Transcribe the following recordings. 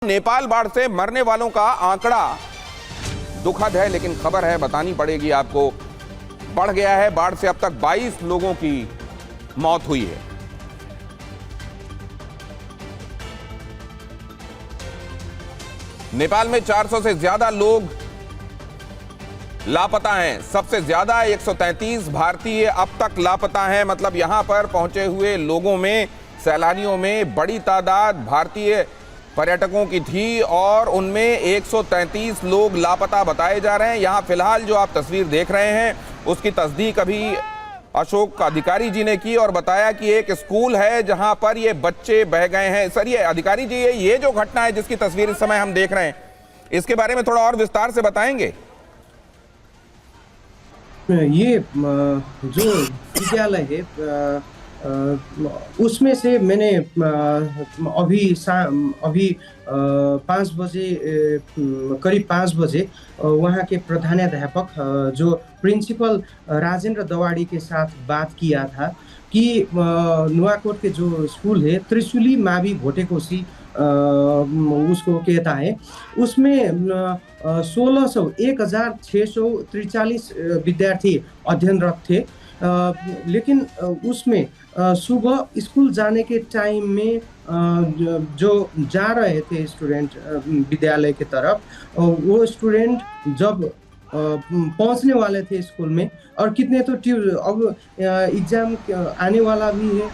नेपाल बाढ़ से मरने वालों का आंकड़ा दुखद है, लेकिन खबर है बतानी पड़ेगी आपको। बढ़ गया है। बाढ़ से अब तक 22 लोगों की मौत हुई है। नेपाल में 400 से ज्यादा लोग लापता हैं। सबसे ज्यादा 133 भारतीय अब तक लापता हैं। मतलब यहां पर पहुंचे हुए लोगों में, सैलानियों में बड़ी तादाद भारतीय पर्यटकों की थी और उनमें 133 लोग लापता बताए जा रहे हैं। यहां फिलहाल जो आप तस्वीर देख रहे हैं उसकी तस्दीक अभी अशोक अधिकारी जी ने की और बताया कि एक स्कूल है जहां पर ये बच्चे बह गए हैं। सर, ये अधिकारी जी, ये जो घटना है जिसकी तस्वीर इस समय हम देख रहे हैं, इसके बारे में थोड़ा और विस्तार से बताएंगे? ये जो विद्यालय है उसमें से मैंने अभी 5 बजे, करीब 5 बजे वहाँ के प्रधानाध्यापक जो प्रिंसिपल राजेंद्र दवाड़ी के साथ बात किया था कि नुवाकोट के जो स्कूल है त्रिशूली मावी भोटेकोशी उसको कहता है, उसमें 1643 विद्यार्थी अध्ययनरत थे। लेकिन उसमें सुबह स्कूल जाने के टाइम में जो जा रहे थे स्टूडेंट विद्यालय की तरफ, वो स्टूडेंट जब पहुंचने वाले थे स्कूल में, और कितने तो अब एग्जाम आने वाला भी है,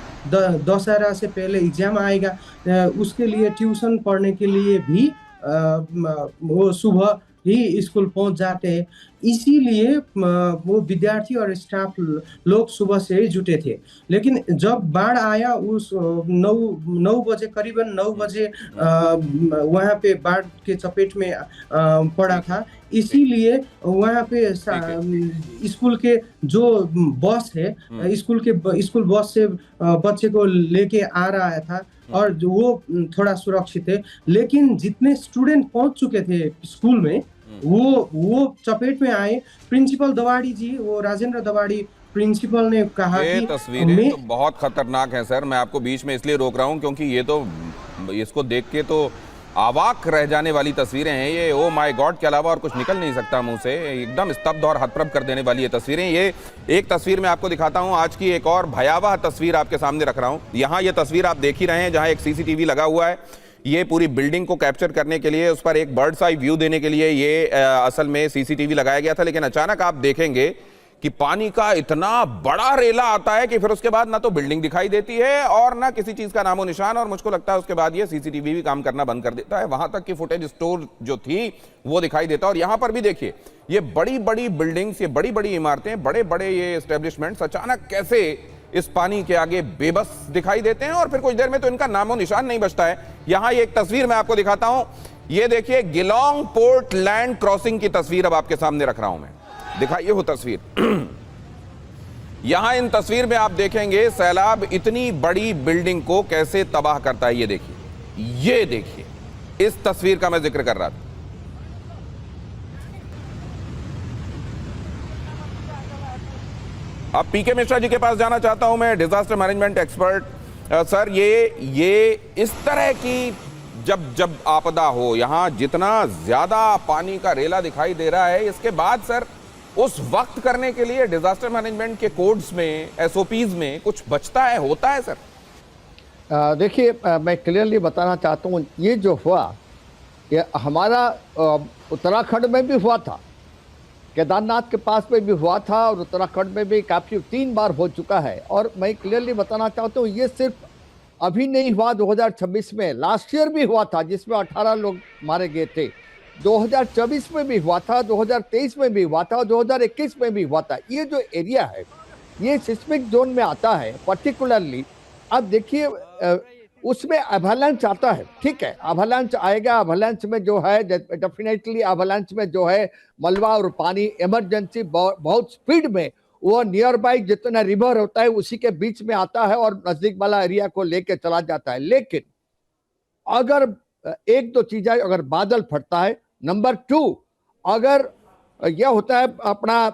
दशहरा से पहले एग्जाम आएगा, उसके लिए ट्यूशन पढ़ने के लिए भी वो सुबह ही स्कूल पहुंच जाते हैं। इसीलिए वो विद्यार्थी और स्टाफ लोग सुबह से ही जुटे थे। लेकिन जब बाढ़ आया उस 9 बजे, करीबन 9 बजे वहाँ पे बाढ़ के चपेट में पड़ा था। इसीलिए वहाँ पे स्कूल के जो बस है, स्कूल बस से बच्चे को लेके आ रहा था और जो वो थोड़ा सुरक्षित है। लेकिन जितने स्टूडेंट पहुंच चुके थे स्कूल में वो चपेट में आए। प्रिंसिपल दवाड़ी जी, वो राजेंद्र दवाड़ी प्रिंसिपल ने कहा कि तस्वीरें तो बहुत खतरनाक हैं। सर, मैं आपको बीच में इसलिए रोक रहा हूं क्योंकि ये तो, इसको देख के तो अवाक रह जाने वाली तस्वीरें हैं। ये ओ माय गॉड के अलावा और कुछ निकल नहीं सकता मुंह से। एकदम स्तब्ध और हतप्रभ कर देने वाली ये तस्वीरें। ये एक तस्वीर मैं आपको दिखाता हूं। आज की एक और भयावह तस्वीर आपके सामने रख रहा हूं। यहां ये तस्वीर आप देख ही रहे हैं जहां एक सीसीटीवी लगा हुआ है। ये पूरी बिल्डिंग को कैप्चर करने के लिए, उस पर एक बर्ड्स आई व्यू देने के लिए ये असल में सीसीटीवी लगाया गया था। लेकिन अचानक आप देखेंगे कि पानी का इतना बड़ा रेला आता है कि फिर उसके बाद ना तो बिल्डिंग दिखाई देती है और ना किसी चीज का नामो निशान, और मुझको लगता है उसके बाद ये सीसीटीवी भी काम करना बंद कर देता है। वहां तक की फुटेज स्टोर जो थी वो दिखाई देता है। और यहां पर भी देखिए, ये बड़ी बड़ी बिल्डिंग्स, ये बड़ी बड़ी इमारतें, बड़े बड़े ये एस्टेब्लिशमेंट्स अचानक कैसे इस पानी के आगे बेबस दिखाई देते हैं और फिर कुछ देर में तो इनका नामो निशान नहीं बचता है। यहां ये एक तस्वीर मैं आपको दिखाता हूं। ये देखिए, गिलोंग पोर्ट लैंड क्रॉसिंग की तस्वीर अब आपके सामने रख रहा हूं मैं। दिखाइए वो तस्वीर। यहां इन तस्वीर में आप देखेंगे सैलाब इतनी बड़ी बिल्डिंग को कैसे तबाह करता है। ये देखिए, इस तस्वीर का मैं जिक्र कर रहा था। अब पीके मिश्रा जी के पास जाना चाहता हूं मैं, डिजास्टर मैनेजमेंट एक्सपर्ट। सर, ये इस तरह की जब आपदा हो, यहां जितना ज्यादा पानी का रेला दिखाई दे रहा है, इसके बाद सर उस वक्त करने के लिए डिजास्टर मैनेजमेंट के कोड्स में, एसओपीज में कुछ बचता है, होता है सर? देखिए, मैं क्लियरली बताना चाहता हूँ, ये जो हुआ ये हमारा उत्तराखंड में भी हुआ था, केदारनाथ के पास में भी हुआ था और उत्तराखंड में भी काफ़ी 3 बार हो चुका है। और मैं क्लियरली बताना चाहता हूँ, ये सिर्फ अभी नहीं हुआ, 2026 में, लास्ट ईयर भी हुआ था जिसमें 18 लोग मारे गए थे। 2024 में भी हुआ था, 2023 में भी हुआ था और 2021 में भी हुआ था। ये जो एरिया है ये सिस्मिक जोन में आता है पर्टिकुलरली। अब देखिए, उसमें अवलांच आता है, ठीक है, अवलांच आएगा। अवलांच में जो है डेफिनेटली अवलांच में जो है मलबा और पानी इमरजेंसी बहुत स्पीड में वो नियर बाई जितना रिवर होता है उसी के बीच में आता है और नजदीक वाला एरिया को लेके चला जाता है। लेकिन अगर एक दो चीजें, अगर बादल फटता है, नंबर 2 अगर यह होता है अपना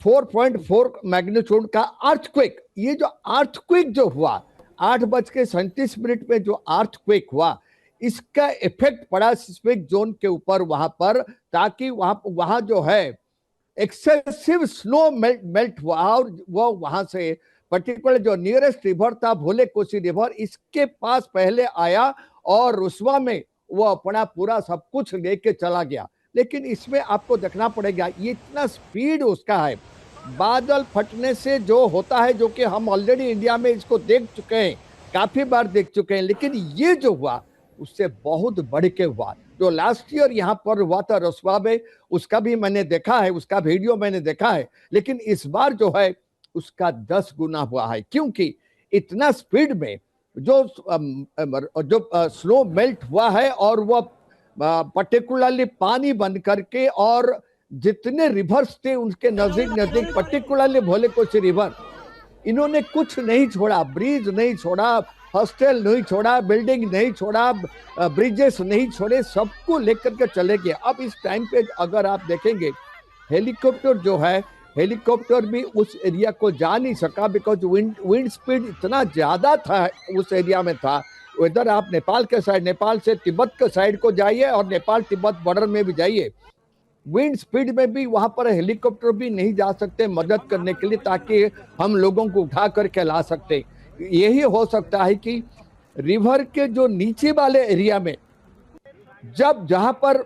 4.4 मैग्नीट्यूड का अर्थक्वेक, ये जो अर्थक्वेक जो हुआ 8:37 में जो अर्थक्वेक हुआ, इसका इफेक्ट पड़ा सिस्मिक जोन के ऊपर वहां पर, ताकि वहां जो है एक्सेसिव स्नो मेल्ट हुआ और वो वहां से पर्टिकुलर जो नियरेस्ट रिवर था भोले कोसी रिवर, इसके पास पहले आया और रुस्वा में वो अपना पूरा सब कुछ लेके चला गया। लेकिन इसमें आपको देखना पड़ेगा ये इतना स्पीड उसका है, बादल फटने से जो होता है, जो कि हम ऑलरेडी इंडिया में इसको देख चुके हैं, काफी बार देख चुके हैं, लेकिन ये जो हुआ उससे बहुत बढ़ के हुआ। जो लास्ट ईयर यहाँ पर हुआ था रुस्वा में, उसका भी मैंने देखा है, उसका वीडियो मैंने देखा है, लेकिन इस बार जो है उसका 10 गुना हुआ है, क्योंकि इतना स्पीड में जो स्नो मेल्ट हुआ है और वो पर्टिकुलरली पानी बन करके, और जितने रिवर्स थे उनके नजदीक नजदीक, पर्टिकुलरली भोले कोसी रिवर, इन्होंने कुछ नहीं छोड़ा, ब्रिज नहीं छोड़ा, हॉस्टल नहीं छोड़ा, बिल्डिंग नहीं छोड़ा, ब्रिजेस नहीं छोड़े, सबको लेकर के चले गए। अब इस टाइम पे अगर आप देखेंगे हेलीकॉप्टर जो है, हेलीकॉप्टर भी उस एरिया को जा नहीं सका, बिकॉज विंड स्पीड इतना ज्यादा था उस एरिया में था। इधर आप नेपाल के साइड, नेपाल से तिब्बत के साइड को जाइए और नेपाल तिब्बत बॉर्डर में भी जाइए, विंड स्पीड में भी वहां पर हेलीकॉप्टर भी नहीं जा सकते मदद करने के लिए, ताकि हम लोगों को उठा करके ला सकते। यही हो सकता है कि रिवर के जो नीचे वाले एरिया में जब जहां पर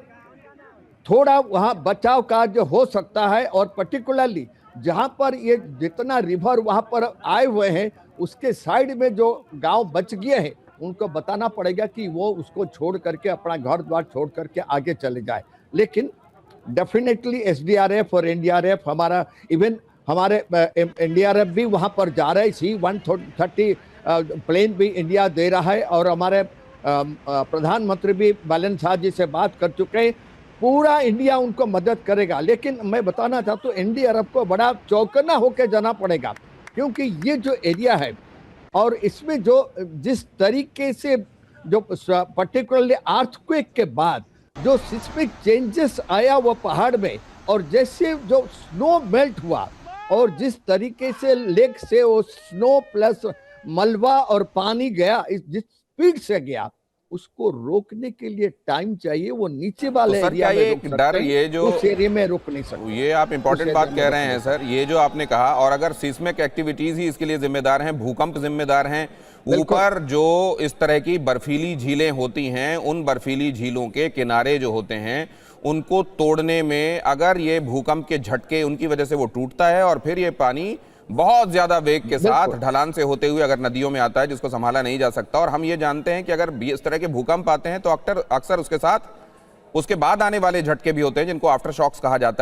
थोड़ा वहां बचाव कार्य हो सकता है, और पर्टिकुलरली जहां पर ये जितना रिवर वहां पर आए हुए हैं उसके साइड में जो गांव बच गए हैं, उनको बताना पड़ेगा कि वो उसको छोड़ करके, अपना घर द्वार छोड़ करके आगे चले जाए। लेकिन डेफिनेटली एसडीआरएफ और एनडीआरएफ, हमारा इवन हमारे एनडीआरएफ भी वहां पर जा रहे थी, 130 प्लेन भी इंडिया दे रहा है, और हमारे प्रधानमंत्री भी बालन शाह जी से बात कर चुके हैं, पूरा इंडिया उनको मदद करेगा। लेकिन मैं बताना चाहता हूँ एनडीआरएफ को बड़ा चौकन्ना होकर जाना पड़ेगा, क्योंकि ये जो एरिया है और इसमें जो जिस तरीके से जो पर्टिकुलरली अर्थक्वेक के बाद जो सिस्मिक चेंजेस आया वो पहाड़ में, और जैसे जो स्नो मेल्ट हुआ और जिस तरीके से लेक से वो स्नो प्लस मलबा और पानी गया, जिस स्पीड से गया, उसको रोकने के लिए टाइम चाहिए। वो नीचे वाले तो सर, क्या ये एक डर, ये जो उस एरिया में रुक नहीं सकते, ये आप इंपॉर्टेंट बात कह रहे हैं सर, ये जो आपने कहा, और अगर सिस्मिक एक्टिविटीज ही इसके लिए जिम्मेदार हैं, भूकंप जिम्मेदार हैं, ऊपर जो इस तरह की बर्फीली झीलें होती हैं, उन बर्फीली झीलों के किनारे जो होते हैं उनको तोड़ने में, अगर ये भूकंप के झटके उनकी वजह से वो टूटता है और फिर ये पानी बहुत ज्यादा वेग के साथ ढलान से होते हुए अगर नदियों में आता है, जिसको संभाला नहीं जा सकता। और हम ये जानते हैं कि अगर इस तरह के भूकंप आते हैं तो अक्सर उसके साथ उसके बाद आने वाले झटके भी होते हैं, जिनको आफ्टर शॉक्स कहा जाता है।